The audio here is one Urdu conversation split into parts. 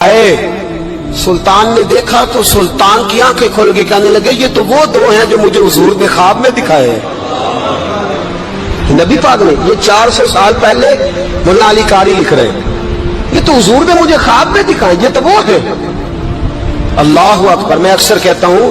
سلطان نے دیکھا تو سلطان کی آنکھیں کھل کے کہنے لگے یہ تو وہ دو ہیں جو مجھے حضور نے خواب میں دکھائے ہیں۔ نبی پاک نے یہ 400 سال پہلے مولانا علی قاری لکھ رہے ہیں یہ تو حضور نے مجھے خواب میں دکھائے، یہ تو وہ ہے۔ اللہ اکبر۔ میں اکثر کہتا ہوں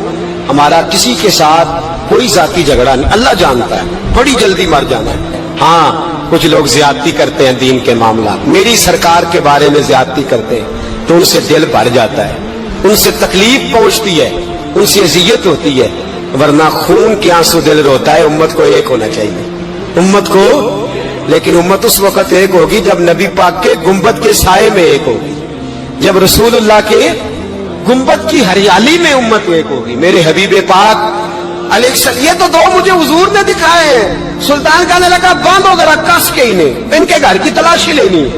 ہمارا کسی کے ساتھ کوئی ذاتی جھگڑا نہیں، اللہ جانتا ہے بڑی جلدی مر جانا ہے۔ ہاں کچھ لوگ زیادتی کرتے ہیں دین کے معاملات، میری سرکار کے بارے میں زیادتی کرتے ہیں تو ان سے دل بھر جاتا ہے، ان سے تکلیف پہنچتی ہے، ان سے اذیت ہوتی ہے، ورنہ خون کے آنسو دل روتا ہے۔ امت کو ایک ہونا چاہیے، امت کو، لیکن امت اس وقت ایک ہوگی جب نبی پاک کے گنبد کے سائے میں ایک ہوگی، جب رسول اللہ کے گنبد کی ہریالی میں امت ایک ہوگی۔ میرے حبیب پاک علیہ السلام، یہ تو دو مجھے حضور نے دکھائے ہیں۔ سلطان کہنے لگا باندھو ذرا کس کے انہیں، ان کے گھر کی تلاشی لینی ہے۔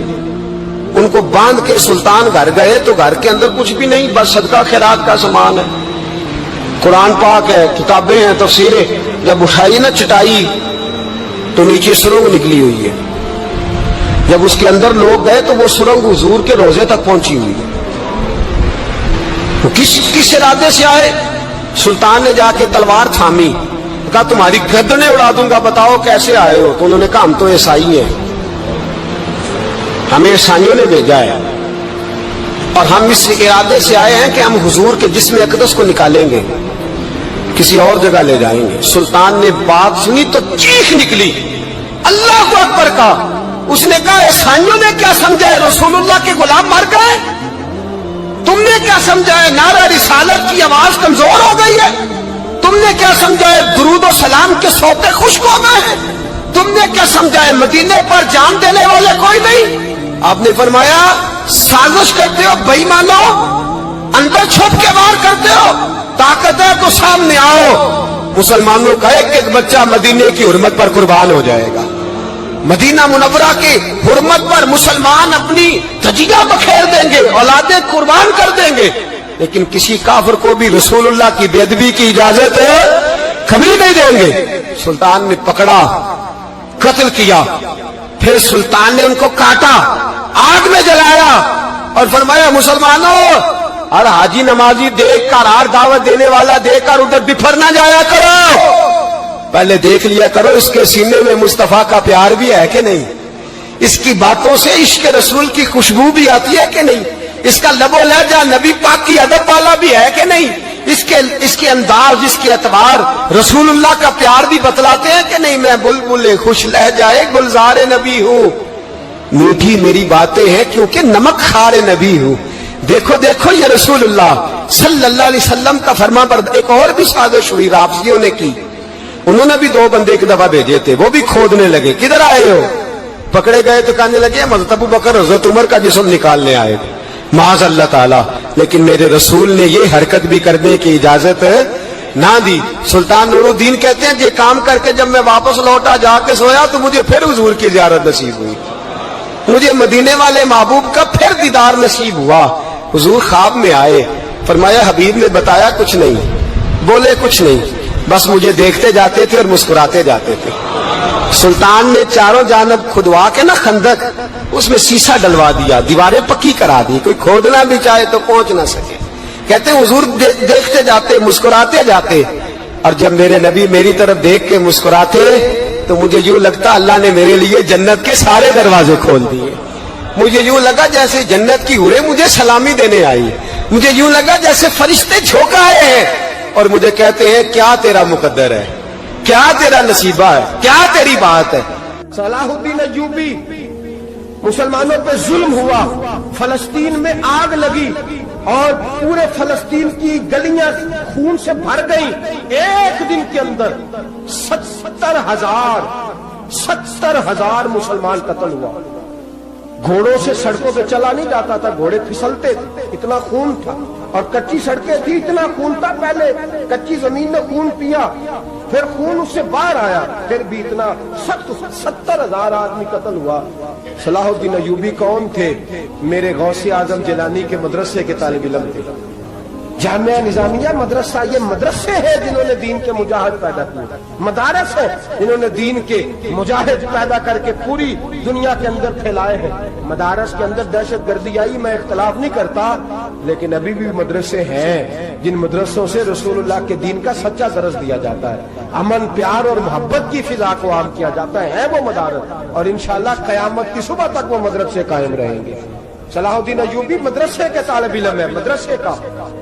ان کو باندھ کے سلطان گھر گئے تو گھر کے اندر کچھ بھی نہیں، بس صدقہ خیرات کا سامان ہے، قرآن پاک ہے، کتابیں ہیں، تفسیریں۔ جب اٹھائی نا چٹائی تو نیچے سرنگ نکلی ہوئی ہے، جب اس کے اندر لوگ گئے تو وہ سرنگ حضور کے روزے تک پہنچی ہوئی ہے۔ تو کس ارادے سے آئے؟ سلطان نے جا کے تلوار تھامی، کہا تمہاری گردنیں اڑا دوں گا، بتاؤ کیسے آئے ہو؟ تو انہوں نے کہا ہم تو عیسائی ہیں، ہمیں عیسائیوں نے بھیجا ہے اور ہم اس ارادے سے آئے ہیں کہ ہم حضور کے جسم اقدس کو نکالیں گے، کسی اور جگہ لے جائیں گے۔ سلطان نے بات سنی تو چیخ نکلی، اللہ اکبر کا۔ اس نے کہا عیسائیوں نے کیا سمجھا ہے رسول اللہ کے غلام مر گئے؟ تم نے کیا سمجھا ہے نعرہ رسالت کی آواز کمزور ہو گئی ہے؟ تم نے کیا سمجھا ہے درود و سلام کے سوتے خشک ہو گئے ہیں؟ تم نے کیا سمجھا ہے مدینے پر جان دینے والے کوئی نہیں؟ آپ نے فرمایا سازش کرتے ہو بے ایمانو، اندر چھپ کے وار کرتے ہو، طاقت ہے تو سامنے آؤ۔ مسلمانوں کا ایک ایک بچہ مدینے کی حرمت پر قربان ہو جائے گا، مدینہ منورہ کی حرمت پر مسلمان اپنی تجیہ بکھیر دیں گے، اولادیں قربان کر دیں گے، لیکن کسی کافر کو بھی رسول اللہ کی بے ادبی کی اجازت کبھی نہیں دیں گے۔ سلطان نے پکڑا، قتل کیا، پھر سلطان نے ان کو کاٹا، آگ میں جلایا اور فرمایا مسلمانوں، ہر حاجی نمازی دیکھ کر، ہر دعوت دینے والا دیکھ کر ادھر بفر نہ جایا کرو، پہلے دیکھ لیا کرو اس کے سینے میں مصطفیٰ کا پیار بھی ہے کہ نہیں، اس کی باتوں سے عشق رسول کی خوشبو بھی آتی ہے کہ نہیں، اس کا لب و لہجہ نبی پاک کی ادب والا بھی ہے کہ نہیں، اس کے انداز، اس کے اعتبار رسول اللہ کا پیار بھی بتلاتے ہیں کہ نہیں۔ میں بلبل خوش لہجہ گلزار نبی ہوں، میٹھی میری باتیں ہیں کیونکہ نمک خار نبی ہوں۔ دیکھو دیکھو یہ رسول اللہ صلی اللہ علیہ وسلم کا فرما بردار۔ ایک اور بھی سازش ہوئی رافضیوں نے کی، انہوں نے بھی دو بندے ایک دفعہ بھیجے تھے، وہ بھی کھودنے لگے کدھر آئے ہو؟ پکڑے گئے تو کہنے لگے حضرت ابو بکر حضرت عمر کا جسم نکالنے آئے تھے، معاذ اللہ تعالی، لیکن میرے رسول نے یہ حرکت بھی کرنے کی اجازت نہ دی۔ سلطان نور الدین کہتے ہیں یہ کام کر کے جب میں واپس لوٹا جا کے سویا تو مجھے پھر حضور کی زیارت نصیب ہوئی، مجھے مدینے والے محبوب کا پھر دیدار نصیب ہوا۔ حضور خواب میں آئے، فرمایا حبیب نے بتایا کچھ نہیں، بولے کچھ نہیں، بس مجھے دیکھتے جاتے تھے اور مسکراتے جاتے تھے۔ سلطان نے چاروں جانب کھدوا کے نا خندق، اس میں سیسا ڈلوا دیا، دیواریں پکی کرا دی، کوئی کھودنا بھی چاہے تو پہنچ نہ سکے۔ کہتے ہیں حضور دیکھتے جاتے، مسکراتے جاتے، اور جب میرے نبی میری طرف دیکھ کے مسکراتے تو مجھے یوں لگتا اللہ نے میرے لیے جنت کے سارے دروازے کھول دیے۔ مجھے یوں لگا جیسے جنت کی حوریں مجھے سلامی دینے آئی، مجھے یوں لگا جیسے فرشتے جھونک آئے ہیں اور مجھے کہتے ہیں کیا تیرا مقدر ہے، کیا تیرا نصیبہ ہے، کیا تیری بات ہے۔ صلاح الدین ایوبی، مسلمانوں پہ ظلم ہوا، فلسطین میں آگ لگی اور پورے فلسطین کی گلیاں خون سے بھر گئیں، ایک دن کے اندر 70,000 مسلمان قتل ہوا۔ گھوڑوں سے سڑکوں پہ چلا نہیں جاتا تھا، گھوڑے پھسلتے تھے، اتنا خون تھا، اور کچی سڑکیں تھی، اتنا خون تھا، پہلے کچی زمین نے خون پیا، پھر خون اس سے باہر آیا، پھر بھی اتنا 70,000 آدمی قتل ہوا۔ صلاح الدین ایوبی کون تھے؟ میرے غوث اعظم جیلانی کے مدرسے کے طالب علم تھے، جامعہ نظامیہ مدرسہ، یہ مدرسے ہیں جنہوں نے دین کے مجاہد پیدا کیے، مدارس ہیں جنہوں نے دین کے مجاہد پیدا کر کے پوری دنیا کے اندر پھیلائے ہیں۔ مدارس کے اندر دہشت گردی آئی، میں اختلاف نہیں کرتا، لیکن ابھی بھی مدرسے ہیں جن مدرسوں سے رسول اللہ کے دین کا سچا درس دیا جاتا ہے، امن، پیار اور محبت کی فضا کو عام کیا جاتا ہے وہ مدارس، اور انشاءاللہ قیامت کی صبح تک وہ مدرسے قائم رہیں گے۔ صلاح الدین ایوبی مدرسے کے طالب علم ہے، مدرسے کا،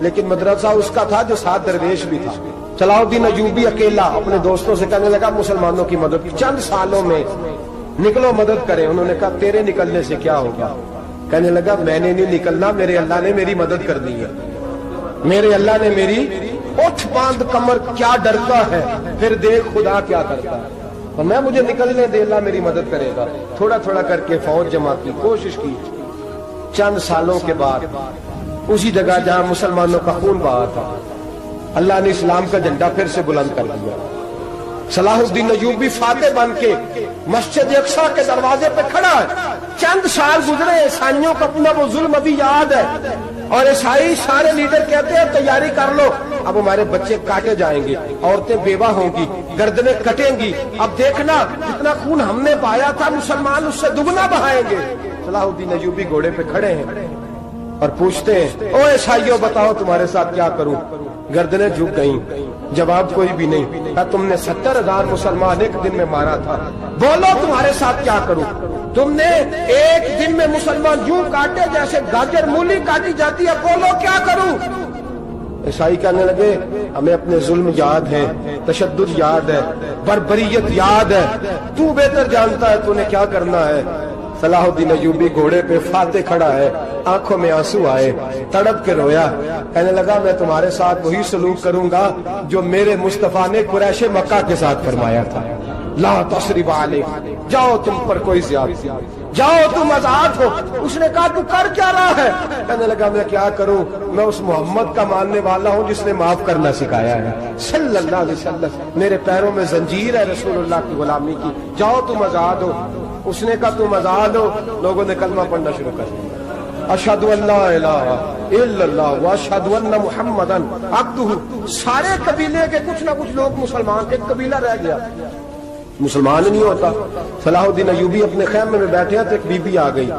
لیکن مدرسہ اس کا تھا جو ساتھ درویش بھی تھا۔ صلاح الدین ایوبی اکیلا اپنے دوستوں سے کہنے لگا مسلمانوں کی مدد چند سالوں میں نکلو مدد کریں۔ انہوں نے کہا تیرے نکلنے سے کیا ہوگا؟ کہنے لگا میں نے نہیں نکلنا، میرے اللہ نے میری مدد کر دی ہے، میرے اللہ نے میری اٹھ باندھ کمر، کیا ڈرتا ہے پھر دیکھ خدا کیا کرتا ہے، اور میں مجھے نکلنے دے، اللہ میری مدد کرے گا۔ تھوڑا تھوڑا کر کے فوج جمع کی، کوشش کی، چند سالوں کے بعد اسی جگہ جہاں مسلمانوں کا خون بہا تھا اللہ نے اسلام کا جھنڈا پھر سے بلند کر دیا۔ صلاح الدین ایوبی فاتح بن کے مسجد اقصی کے دروازے پہ کھڑا ہے۔ چند سال گزرے، عیسائیوں کو اپنا وہ ظلم ابھی یاد ہے، اور عیسائی سارے لیڈر کہتے ہیں تیاری کر لو، اب ہمارے بچے کاٹے جائیں گے، عورتیں بیوہ ہوں گی، گردنیں کٹیں گی، اب دیکھنا جتنا خون ہم نے بہایا تھا مسلمان اس سے دگنا بہائیں گے۔ صلاح الدین ایوبی گھوڑے پہ کھڑے ہیں اور پوچھتے ہیں او عیسائیوں بتاؤ تمہارے ساتھ کیا کروں؟ گردنیں جھک گئیں، جواب کوئی بھی نہیں۔ کہا تم نے 70,000 مسلمان ایک دن میں مارا تھا، بولو تمہارے ساتھ کیا کروں؟ تم نے ایک دن میں مسلمان یوں کاٹے جیسے گاجر مولی کاٹی جاتی ہے، بولو کیا کروں؟ عیسائی کہنے لگے ہمیں اپنے ظلم یاد ہے، تشدد یاد ہے، بربریت یاد ہے، تو بہتر جانتا ہے تو نے کیا کرنا ہے۔ صلاح الدین ایوبی گھوڑے پہ فاتح کھڑا ہے، آنکھوں میں آنسو آئے، تڑپ کے رویا، کہنے لگا میں تمہارے ساتھ وہی سلوک کروں گا جو میرے مصطفیٰ نے قریش مکہ کے ساتھ فرمایا تھا، لا تصریب علیکم، جاؤ تم پر کوئی زیادتی، جاؤ تم آزاد ہو۔ اس نے کہا تو کر کیا رہا ہے؟ کہنے لگا میں کیا کروں، میں اس محمد کا ماننے والا ہوں جس نے معاف کرنا سکھایا ہے صلی اللہ علیہ وسلم، میرے پیروں میں زنجیر ہے رسول اللہ کی غلامی کی، جاؤ تم آزاد ہو۔ اس نے کہا تم آزاد ہو، لوگوں نے کلمہ پڑھنا شروع کر دیا، اشہد ان لا الہ الا اللہ واشہد ان محمدن عبدہ۔ سارے قبیلے کے کچھ نہ کچھ لوگ مسلمان، ایک قبیلہ رہ گیا مسلمان نہیں ہوتا۔ صلاح الدین ایوبی اپنے خیمے میں بیٹھے تو ایک بی بی آ گئی،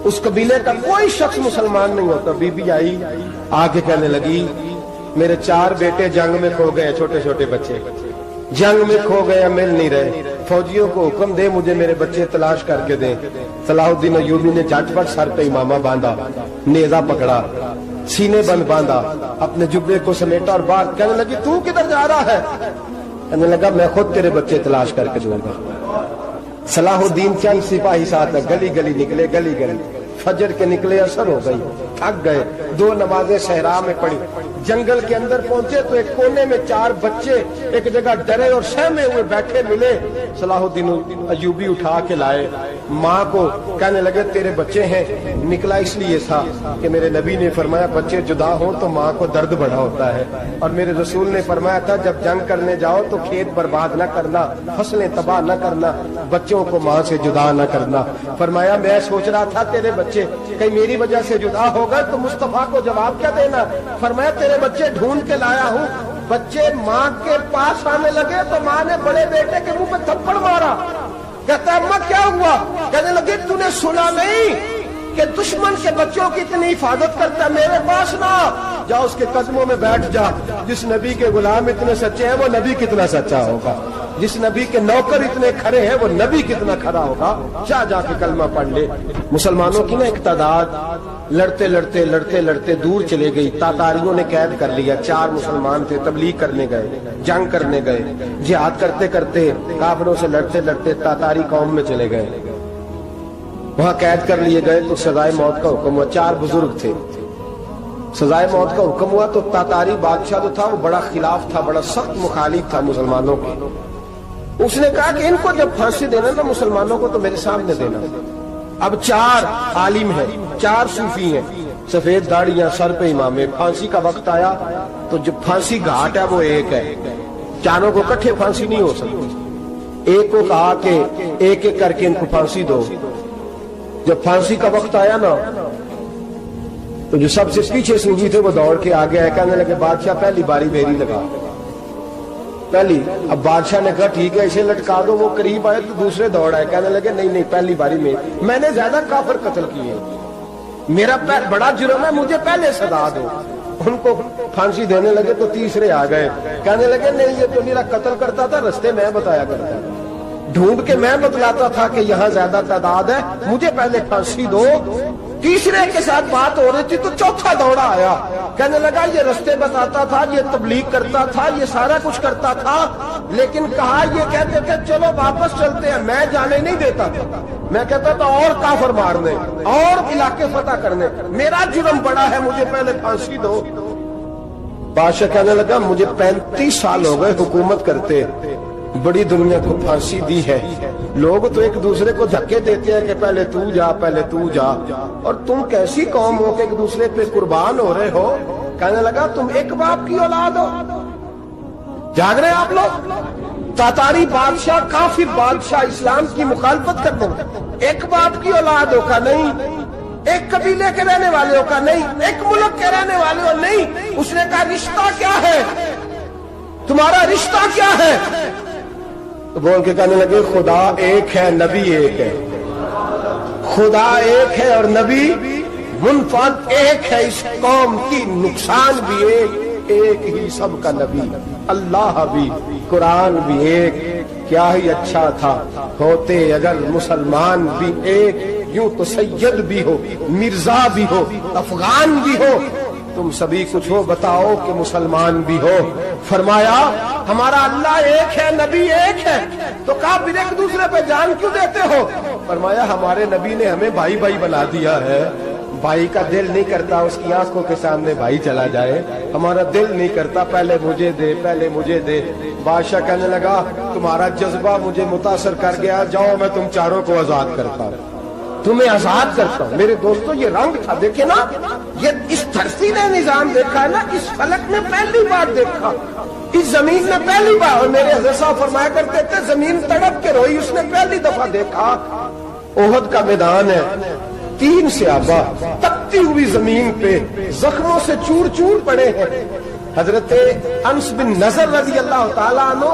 اس قبیلے کا کوئی شخص مسلمان نہیں ہوتا۔ بی بی آئی، آگے کہنے لگی میرے 4 بیٹے جنگ میں کھو گئے، چھوٹے چھوٹے بچے جنگ میں کھو گئے، مل نہیں رہے، فوجیوں کو حکم دے مجھے میرے بچے تلاش کر کے دیں۔ صلاح الدین ایوبی نے جھٹ پٹ سر پہ امامہ باندھا، نیزہ پکڑا، سینے بند باندھا، اپنے جبے کو سمیٹا اور باہر کہنے لگی تو کدھر جا رہا ہے؟ کہنے لگا میں خود تیرے بچے تلاش کر کے دوں گا۔ صلاح الدین چند سپاہی ساتھ گلی گلی نکلے، گلی گلی فجر کے نکلے، اثر ہو گئی، تھک گئے، 2 نمازیں صحرا میں پڑھی، جنگل کے اندر پہنچے تو ایک کونے میں 4 بچے ایک جگہ ڈرے اور سہمے ہوئے بیٹھے ملے۔ صلاح الدین ایوبی اٹھا کے لائے، ماں کو کہنے لگے تیرے بچے ہیں، نکلا اس لیے تھا کہ میرے نبی نے فرمایا بچے جدا ہوں تو ماں کو درد بڑا ہوتا ہے، اور میرے رسول نے فرمایا تھا جب جنگ کرنے جاؤ تو کھیت برباد نہ کرنا، فصلیں تباہ نہ کرنا، بچوں کو ماں سے جدا نہ کرنا۔ فرمایا میں سوچ رہا تھا تیرے بچے کہیں میری وجہ سے جدا ہو گئے تو مصطفیٰ کو جواب کیا دینا؟ فرمایا تیرے بچے ڈھونڈ کے لایا ہوں۔ بچے ماں کے پاس آنے لگے تو ماں نے بڑے بیٹے کے منہ پہ تھپڑ مارا، کہتا اماں کیا ہوا؟ کہنے لگے تو نے سنا نہیں کہ دشمن کے بچوں کی اتنی حفاظت کرتا ہے، میرے پاس نہ جا، اس کے قدموں میں بیٹھ جا۔ جس نبی کے غلام اتنے سچے ہیں وہ نبی کتنا سچا ہوگا، جس نبی کے نوکر اتنے کھڑے ہیں وہ نبی کتنا کھڑا ہوگا، جا کے کلمہ پڑھ لے۔ مسلمانوں کی نا ایک تعداد لڑتے لڑتے لڑتے لڑتے دور چلے گئی، تاتاریوں نے قید کر لیا، 4 مسلمان تھے، تبلیغ کرنے گئے، جنگ کرنے گئے، جہاد کرتے کرتے کافروں سے لڑتے لڑتے تاتاری قوم میں چلے گئے، وہاں قید کر لیے گئے تو سزائے موت کا حکم ہوا۔ 4 بزرگ تھے، سزائے موت کا حکم ہوا تو تاتاری بادشاہ جو تھا وہ بڑا خلاف تھا، بڑا سخت مخالف تھا مسلمانوں کے۔ اس نے کہا کہ ان کو جب پھانسی دینا نا مسلمانوں کو تو میرے سامنے دینا۔ اب 4 عالم ہیں، 4 صوفی ہیں، سفید داڑیاں، سر پہ امامے، پھانسی کا وقت آیا تو جو پھانسی گھاٹ ہے وہ ایک ہے، چاروں کو کٹھے پھانسی نہیں ہو سکتی۔ ایک کو کہا کہ ایک ایک کر کے ان کو پھانسی دو۔ جب پھانسی کا وقت آیا نا تو جو سب سے پیچھے صوفی تھے وہ دوڑ کے آگے آئے، کہنے لگے بادشاہ پہلی باری میری لگا پہلی۔ اب بادشاہ نے کہا ٹھیک ہے اسے لٹکا دو۔ وہ قریب آئے تو دوسرے دوڑ آئے، کہنے لگے نہیں نہیں پہلی باری میں نے زیادہ کافر قتل کیے، میرا بڑا جرم ہے، مجھے پہلے سزا دو۔ ان کو پھانسی دینے لگے تو تیسرے آ گئے، کہنے لگے نہیں یہ تو میرا قتل کرتا تھا، رستے میں بتایا کرتا ڈھونڈ کے میں بتلاتا تھا کہ یہاں زیادہ تعداد ہے، مجھے پہلے پھانسی دو۔ تیسرے کے ساتھ بات ہو رہی تھی تو چوتھا دوڑا آیا، کہنے لگا یہ رستے بتاتا تھا، یہ تبلیغ کرتا تھا، یہ سارا کچھ کرتا تھا، لیکن کہا یہ کہتے تھے چلو واپس چلتے ہیں، میں جانے نہیں دیتا تھا، میں کہتا تھا اور کافر مارنے اور علاقے فتح کرنے، میرا جرم بڑا ہے، مجھے پہلے پھانسی دو۔ بادشاہ کہنے لگا مجھے 35 سال ہو گئے حکومت کرتے، بڑی دنیا کو پھانسی دی ہے، لوگ تو ایک دوسرے کو دھکے دیتے ہیں کہ پہلے تو جا پہلے تو جا، اور تم کیسی قوم ہو کہ ایک دوسرے پہ قربان ہو رہے ہو۔ کہنے لگا تم ایک باپ کی اولاد ہو، جاگ رہے آپ لوگ؟ تاتاری بادشاہ کافر بادشاہ اسلام کی مخالفت کرتے ہیں، ایک باپ کی اولاد ہو کا نہیں، ایک قبیلے کے رہنے والے ہو کا نہیں، ایک ملک کے رہنے والے ہو نہیں۔ اس نے کہا رشتہ کیا ہے تمہارا، رشتہ کیا ہے؟ تو بول کے کہنے لگے خدا ایک ہے نبی ایک ہے، خدا ایک ہے اور نبی منفرد ایک ہے، اس قوم کی نقصان بھی ایک ہی سب کا نبی، اللہ بھی قرآن بھی ایک، کیا ہی اچھا تھا ہوتے اگر مسلمان بھی ایک، یوں تو سید بھی ہو مرزا بھی ہو افغان بھی ہو، تم سبھی کچھ ہو بتاؤ کہ مسلمان بھی ہو۔ فرمایا ہمارا اللہ ایک ہے نبی ایک ہے، تو کہا پھر ایک دوسرے پہ جان کیوں دیتے ہو؟ فرمایا ہمارے نبی نے ہمیں بھائی بھائی بنا دیا ہے، بھائی کا دل نہیں کرتا اس کی آنکھوں کے سامنے بھائی چلا جائے، ہمارا دل نہیں کرتا پہلے مجھے دے پہلے مجھے دے۔ بادشاہ کہنے لگا تمہارا جذبہ مجھے متاثر کر گیا، جاؤ میں تم چاروں کو آزاد کرتا ہوں، تمہیں آزاد کرتا ہوں۔ میرے دوستو یہ رنگ تھا، دیکھیں نا، یہ اس دھرتی نے نظام دیکھا ہے نا، اس فلک نے پہلی بار دیکھا، اس زمین نے پہلی بار، اور میرے حضرت صاحب فرمایا کرتے تھے زمین تڑپ کے روئی، اس نے پہلی دفعہ دیکھا۔ احد کا میدان ہے، 3 صحابہ تپتی ہوئی زمین پہ زخموں سے چور چور پڑے ہیں۔ حضرت انس بن نضر رضی اللہ تعالیٰ عنہ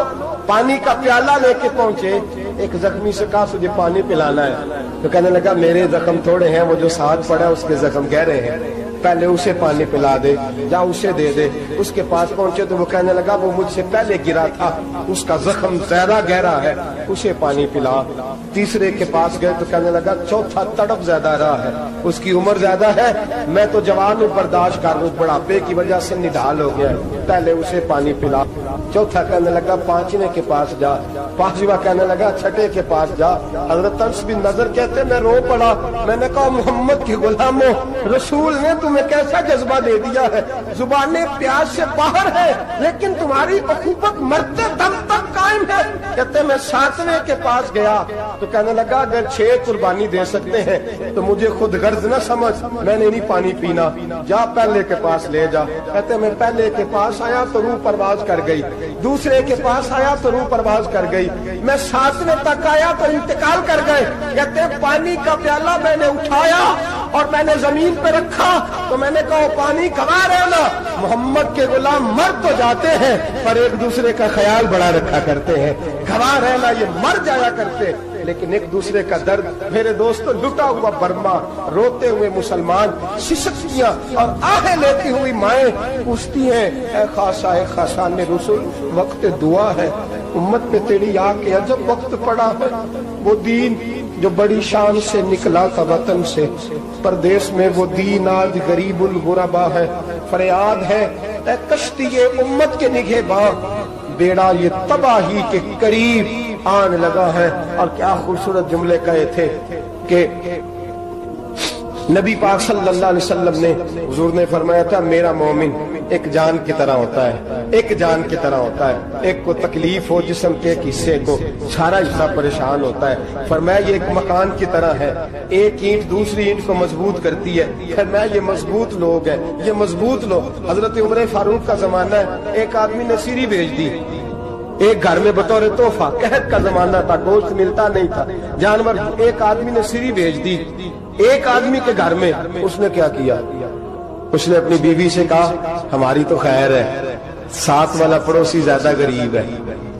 پانی کا پیالہ لے کے پہنچے، ایک زخمی سے کہا تجھے پانی پلانا ہے، تو کہنے لگا میرے زخم تھوڑے ہیں، وہ جو ساتھ پڑا اس کے زخم گہرے ہیں، پہلے اسے پانی پلا دے، جا اسے دے دے۔ اس کے پاس پہنچے تو وہ کہنے لگا وہ مجھ سے پہلے گرا تھا، اس کا زخم زیادہ گہرا ہے، اسے پانی پلا۔ تیسرے کے پاس گئے تو کہنے لگا چوتھا تڑپ زیادہ رہا ہے، اس کی عمر زیادہ ہے، میں تو جوان ہوں برداشت کر لوں، بڑھاپے کی وجہ سے نڈھال ہو گیا ہے، پہلے اسے پانی پلا۔ چوتھا کہنے لگا 5ویں کے پاس جا، 5واں کہنے لگا 6 کے پاس جا۔ حضرت انس بن نضر کہتے میں رو پڑا، میں نے کہا محمد کے غلاموں، رسول نے تمہیں کیسا جذبہ دے دیا ہے، زبانیں پیاس سے باہر ہے لیکن تمہاری اخوت مرتے دم تک قائم ہے۔ کہتے میں 7ویں کے پاس گیا تو کہنے لگا اگر 6 قربانی دے سکتے ہیں تو مجھے خود غرض نہ سمجھ، میں نے نہیں پانی پینا، جا پہلے کے پاس لے جا۔ کہتے میں پہلے کے پاس آیا تو روح پرواز کر گئی، دوسرے کے پاس آیا تو روح پرواز کر گئی، میں 7ویں تک آیا تو انتقال کر گئے۔ کہتے پانی کا پیالہ میں نے اٹھایا اور میں نے زمین پہ رکھا تو میں نے کہا پانی کھوا رہنا، محمد کے غلام مر تو جاتے ہیں پر ایک دوسرے کا خیال بڑا رکھا کرتے ہیں، کھوا رہنا یہ مر جایا کرتے لیکن ایک دوسرے کا درد۔ میرے دوستو لٹا ہوا برما، روتے ہوئے مسلمان، سسکیاں اور آہیں لیتی ہوئی مائیں پوچھتی ہیں اے خاصا اے خاصان رسول، وقت دعا ہے، امت پہ تیری آ کے عجب وقت پڑا ہے، وہ دین جو بڑی شان سے نکلا تھا وطن سے، پردیس میں وہ دین آج غریب الغربا ہے، فریاد ہے اے کشتی امت کے نگہباں، بیڑا یہ تباہی کے قریب آن لگا ہے۔ اور کیا خوبصورت جملے کہے تھے کہ نبی پاک صلی اللہ علیہ وسلم نے، حضور نے فرمایا تھا میرا مومن ایک جان کی طرح ہوتا ہے، ایک جان کی طرح ہوتا ہے، ایک کو تکلیف ہو جسم کے ایک حصے کو سارا حصہ پریشان ہوتا ہے، فرمایا یہ ایک مکان کی طرح ہے، ایک اینٹ دوسری اینٹ کو مضبوط کرتی ہے، فرمایا یہ مضبوط لوگ ہیں، یہ مضبوط لوگ۔ حضرت عمر فاروق کا زمانہ ہے، ایک آدمی نے سیری بھیج دی ایک گھر میں بطور تحفہ، قحط کا زمانہ تھا، گوشت ملتا نہیں تھا، جانور، ایک آدمی نے سیری بھیج دی ایک آدمی کے گھر میں، اس نے کیا کیا اس نے اپنی بیوی سے کہا ہماری تو خیر ہے، ساتھ والا پڑوسی زیادہ غریب ہے،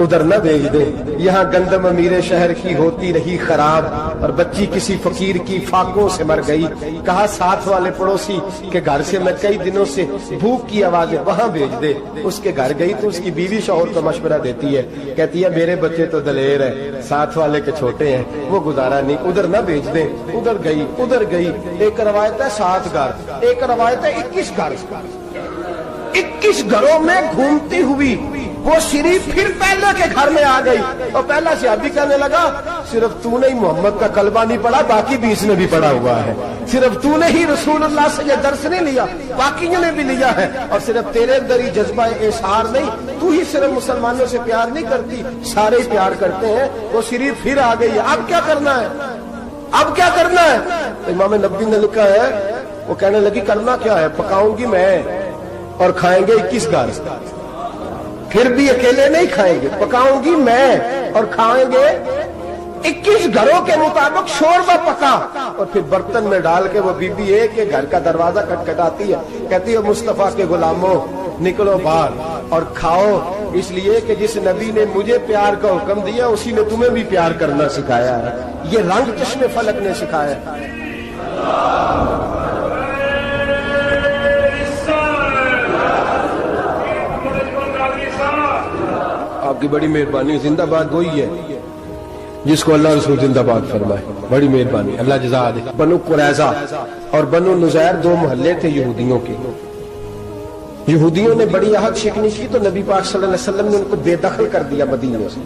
ادھر نہ بھیج دے، یہاں گندم امیر شہر کی ہوتی رہی خراب اور بچی کسی فقیر کی فاقوں سے مر گئی، کہا ساتھ والے پڑوسی کے گھر سے میں کئی دنوں سے بھوک کی آوازیں وہاں بھیج دے۔ اس کے گھر گئی تو اس کی بیوی شوہر کو مشورہ دیتی ہے، کہتی ہے میرے بچے تو دلیر ہے، ساتھ والے کے چھوٹے ہیں، وہ گزارا نہیں، ادھر نہ بھیج دیں۔ ادھر گئی، ایک روایت ہے 7 گھر، ایک روایت ہے 21 گھر، 21 گھروں میں گھومتی ہوئی وہ شریف پھر پہلے کے گھر میں آ گئی، اور پہلا صحابی کہنے لگا صرف تو نے ہی محمد کا کلمہ نہیں پڑھا، باقی 20 نے بھی پڑھا ہوا ہے، صرف تو نے ہی رسول اللہ سے یہ درس نہیں لیا، باقیوں نے بھی لیا ہے، اور صرف تیرے اندر ہی جذبہ احسار نہیں، تو ہی صرف مسلمانوں سے پیار نہیں کرتی، سارے ہی پیار کرتے ہیں۔ وہ شریف پھر آ گئی ہے، اب کیا کرنا ہے، اب کیا کرنا ہے؟ امام نبوی نے لکھا ہے، وہ کہنے لگی کرنا کیا ہے، پکاؤں گی میں اور کھائیں گے 21 گھر، پھر بھی اکیلے نہیں کھائیں گے، پکاؤں گی میں اور کھائیں گے 21 گھروں کے مطابق شوربہ پکا، اور پھر برتن میں ڈال کے وہ بی بی ایک کے گھر کا دروازہ کھٹکھٹاتی ہے، کہتی ہے مصطفیٰ کے غلاموں نکلو باہر اور کھاؤ، اس لیے کہ جس نبی نے مجھے پیار کا حکم دیا اسی نے تمہیں بھی پیار کرنا سکھایا ہے، یہ رنگ چشم فلک نے سکھایا ہے۔ آپ کی بڑی مہربانی، زندہ باد وہی ہے جس کو اللہ رسول زندہ باد فرمائے، بڑی مہربانی، اللہ جزا دے۔ بنو قریظہ اور بنو نذیر 2 محلے تھے یہودیوں کے، یہودیوں نے بڑی عہد شکنی کی تو نبی پاک صلی اللہ علیہ وسلم نے ان کو بے دخل کر دیا، مدینہ سے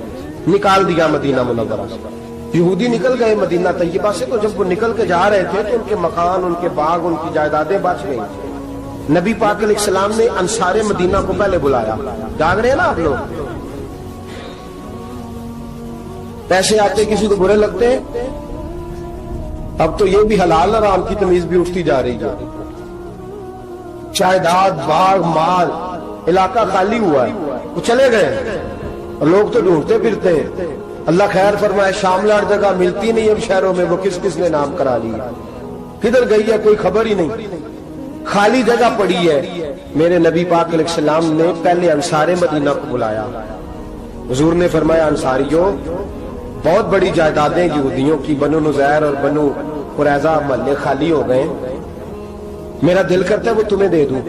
نکال دیا، مدینہ منورہ سے۔ یہودی نکل گئے مدینہ طیبہ سے، تو جب وہ نکل کے جا رہے تھے تو ان کے مکان، ان کے باغ، ان کی جائیدادیں بچ گئی۔ نبی پاک علیہ السلام نے انصار مدینہ کو پہلے بلایا، جاگ رہے ہیں نا آپ لوگ، پیسے آتے کسی کو برے لگتے ہیں، اب تو یہ بھی حلال حرام کی تمیز بھی اٹھتی جا رہی ہے، جائیداد، باغ، مال، علاقہ خالی ہوا ہے، وہ چلے گئے اور لوگ تو ڈھونڈتے پھرتے ہیں۔ اللہ خیر فرمائے، شاملہ ہر جگہ ملتی نہیں اب شہروں میں، وہ کس کس نے نام کرا لیا، کدھر گئی ہے کوئی خبر ہی نہیں، خالی جگہ پڑی ہے۔ میرے نبی پاک علیہ السلام نے پہلے انصار مدینہ کو بلایا، حضور نے فرمایا انصاریوں بہت بڑی جائیدادیں یہودیوں کی، بنو نذیر اور بنو قریظہ محلے خالی ہو گئے، میرا دل کرتا ہے وہ تمہیں دے دوں،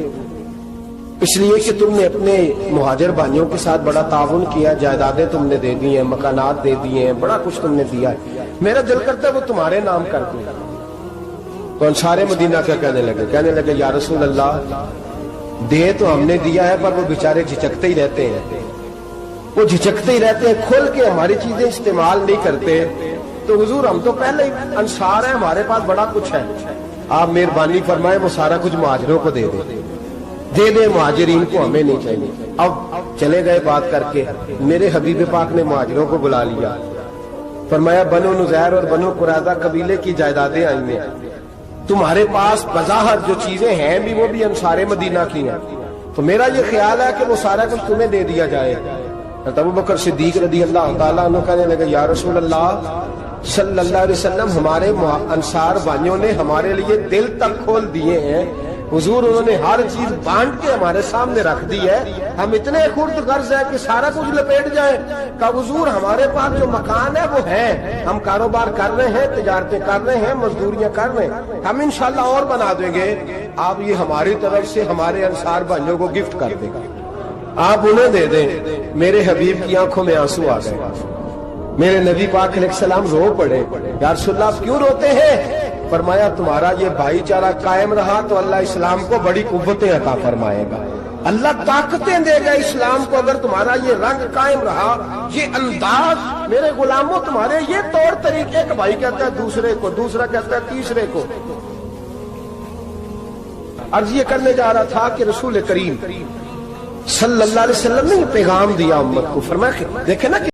اس لیے کہ تم نے اپنے مہاجر بھائیوں کے ساتھ بڑا تعاون کیا، جائیدادیں تم نے دے دی ہیں، مکانات دے دیے ہیں، بڑا کچھ تم نے دیا ہے، میرا دل کرتا ہے وہ تمہارے نام کر دوں۔ تو انصار مدینہ کیا کہنے لگے یا رسول اللہ دے تو ہم نے دیا ہے پر وہ بیچارے جھچکتے ہی رہتے ہیں، وہ جھچکتے ہی رہتے ہیں، کھول کے ہماری چیزیں استعمال نہیں کرتے، تو حضور ہم تو پہلے ہی انصار ہیں، ہمارے پاس بڑا کچھ ہے، آپ مہربانی فرمائے وہ سارا کچھ مہاجروں کو دے دے، مہاجرین کو ہمیں نہیں چاہیے۔ اب چلے گئے بات کر کے، میرے حبیب پاک نے مہاجروں کو بلا لیا، فرمایا بنو نذیر اور بنو قریظہ قبیلے کی جائیدادیں آئی ہیں، تمہارے پاس بظاہر جو چیزیں ہیں بھی وہ بھی انصار مدینہ کی ہیں، تو میرا یہ خیال ہے کہ وہ سارا کچھ تمہیں دے دیا جائے۔ ابو بکر صدیق رضی اللہ تعالیٰ عنہ کہنے لگے یا رسول اللہ صلی اللہ علیہ وسلم ہمارے انصار بھائیوں نے ہمارے لیے دل تک کھول دیے ہیں، حضور انہوں نے ہر چیز بانٹ کے ہمارے سامنے رکھ دی ہے، ہم اتنے خرد غرض ہیں کہ سارا کچھ لپیٹ جائیں۔ کہا حضور ہمارے پاس جو مکان ہے وہ ہے، ہم کاروبار کر رہے ہیں، تجارتیں کر رہے ہیں، مزدوریاں کر رہے ہیں، ہم انشاءاللہ اور بنا دیں گے، آپ یہ ہماری طرف سے ہمارے انصار بھائیوں کو گفٹ کر دیں گا، آپ انہیں دے دیں۔ میرے حبیب کی آنکھوں میں آنسو آ گئے، میرے نبی پاک علیہ السلام رو پڑے، یا رسول اللہ آپ کیوں روتے ہیں؟ فرمایا تمہارا یہ بھائی چارہ قائم رہا تو اللہ اسلام کو بڑی قوتیں عطا فرمائے گا، اللہ طاقتیں دے گا اسلام کو، اگر تمہارا یہ رنگ قائم رہا، یہ انداز، میرے غلاموں تمہارے یہ طور طریقے، ایک بھائی کہتا ہے دوسرے کو، دوسرا کہتا ہے تیسرے کو۔ عرض یہ کرنے جا رہا تھا کہ رسول کریم صلی اللہ علیہ وسلم نے پیغام دیا امت کو، فرمایا دیکھیں نا